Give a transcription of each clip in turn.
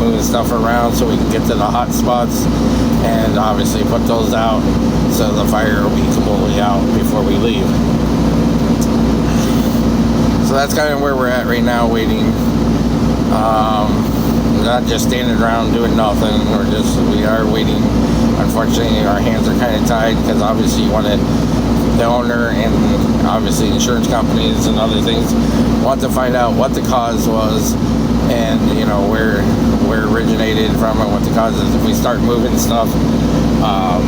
moving stuff around so we can get to the hot spots and obviously put those out so the fire will be completely out before we leave. So that's kind of where we're at right now, waiting. Not just standing around doing nothing. We are waiting. Unfortunately, our hands are kind of tied because obviously the owner and obviously insurance companies and other things want to find out what the cause was and where it originated from and what the cause is. If we start moving stuff,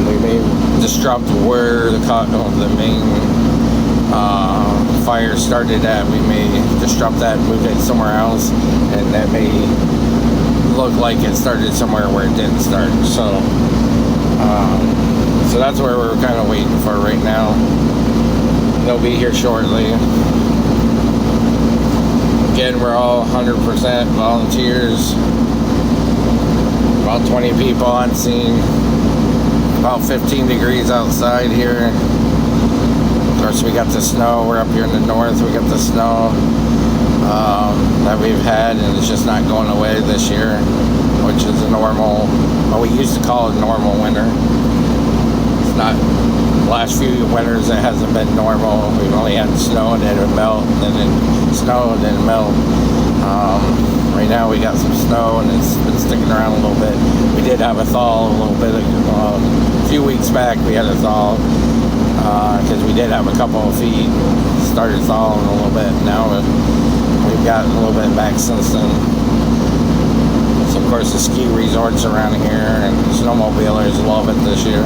we may disrupt where the main fire started at. We may disrupt that and move it somewhere else, and that may look like it started somewhere where it didn't start. So that's where we're kind of waiting for right now. They'll be here shortly. Again, we're all 100% volunteers. About 20 people on scene. About 15 degrees outside here. Of course, we got the snow. We're up here in the north. We got the snow that we've had, and it's just not going away this year, which is a normal, what we used to call a normal winter. It's not, the last few winters it hasn't been normal. We've only had snow and then it would melt, and then it snow and then it melt. Right now we got some snow and it's been sticking around a little bit. We did have a thaw a little bit, a few weeks back we had a thaw, because we did have a couple of feet, started thawing a little bit. Now we've gotten a little bit back since then. So of course the ski resorts around here and snowmobilers love it this year.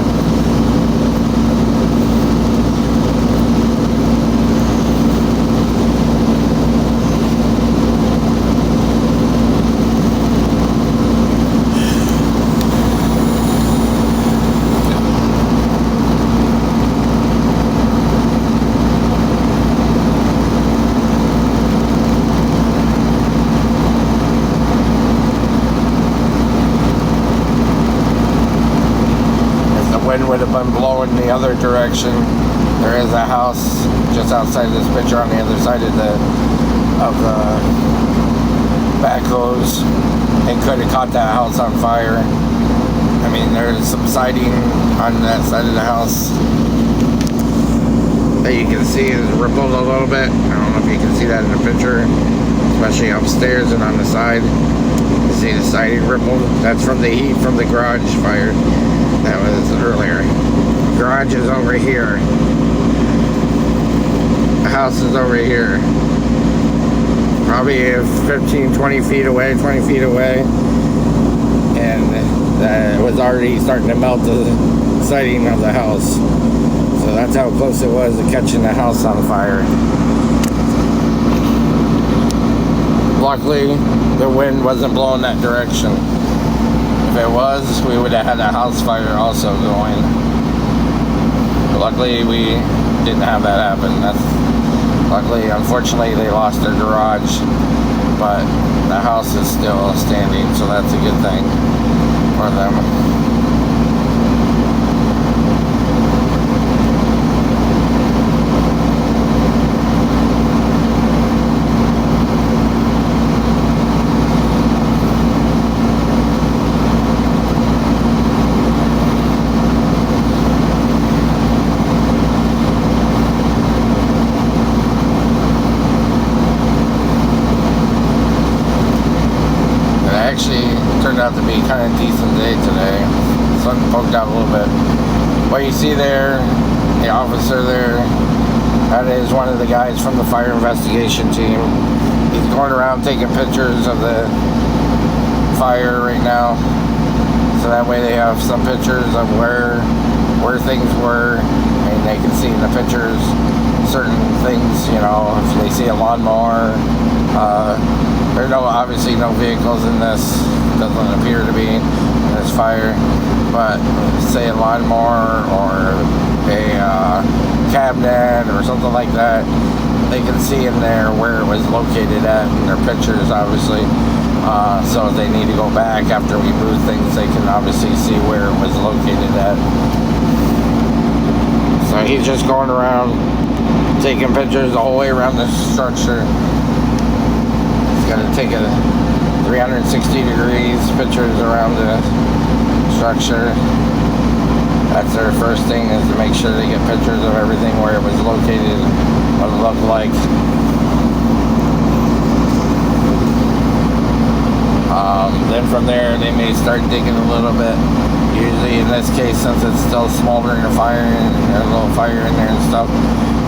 Wind would have been blowing the other direction. There is a house just outside of this picture on the other side of the backhoes. It could have caught that house on fire. I mean, there's some siding on that side of the house that you can see is rippled a little bit. I don't know if you can see that in the picture, especially upstairs and on the side. You see the siding rippled. That's from the heat from the garage fire. That was earlier. Garage is over here. The house is over here. Probably 15, 20 feet away, 20 feet away. And it was already starting to melt the siding of the house. So that's how close it was to catching the house on fire. Luckily, the wind wasn't blowing that direction. If it was, we would have had a house fire also going. But luckily, we didn't have that happen. Luckily, unfortunately, they lost their garage, but the house is still standing, so that's a good thing for them. Turned out to be kind of decent day today. Sun poked out a little bit. What you see there, the officer there, that is one of the guys from the fire investigation team. He's going around taking pictures of the fire right now, so that way they have some pictures of where things were, and they can see in the pictures certain things. If they see a lawnmower, there's obviously no vehicles in this. Doesn't appear to be in this fire, but say a lawnmower or a cabinet or something like that, they can see in there where it was located at in their pictures, obviously. So if they need to go back after we move things, they can obviously see where it was located at. So he's just going around taking pictures the whole way around the structure. He's got to take the 360 degrees, pictures around the structure. That's their first thing, is to make sure they get pictures of everything, where it was located, what it looked like. Then from there, they may start digging a little bit. Usually, in this case, since it's still smoldering a fire and there's a little fire in there and stuff,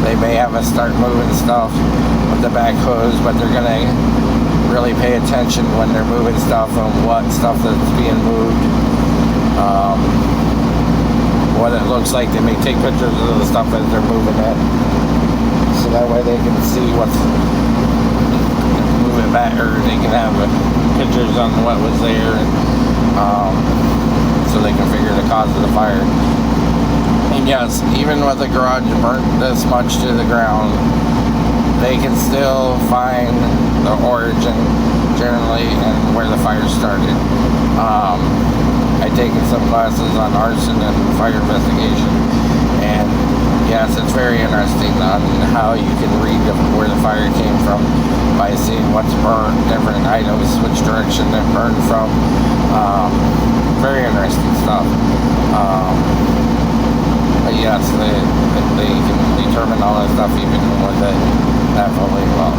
they may have us start moving stuff with the backhoes, but they're gonna really pay attention when they're moving stuff and what stuff that's being moved. What it looks like. They may take pictures of the stuff as they're moving it, so that way they can see what's moving back, or they can have pictures on what was there, and so they can figure the cause of the fire. And yes, even with the garage burnt this much to the ground, they can still find the origin generally and where the fire started. I've taken some classes on arson and fire investigation, and yes, it's very interesting on how you can read where the fire came from by seeing what's burned, different items, which direction they're burned from. Very interesting stuff. But yes, they can determine all that stuff even with it that fully well.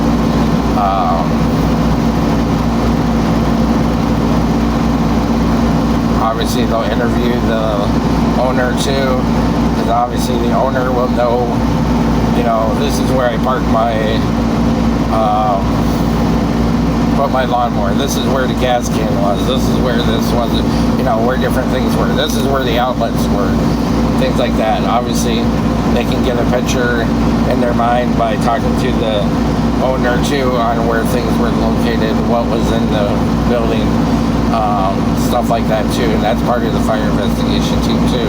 Obviously, they'll interview the owner too, because obviously the owner will know, this is where I park put my lawnmower. This is where the gas can was. This is where this was, where different things were. This is where the outlets were. Things like that. Obviously, they can get a picture in their mind by talking to the owner too on where things were located, what was in the building. Stuff like that too, and that's part of the fire investigation team too.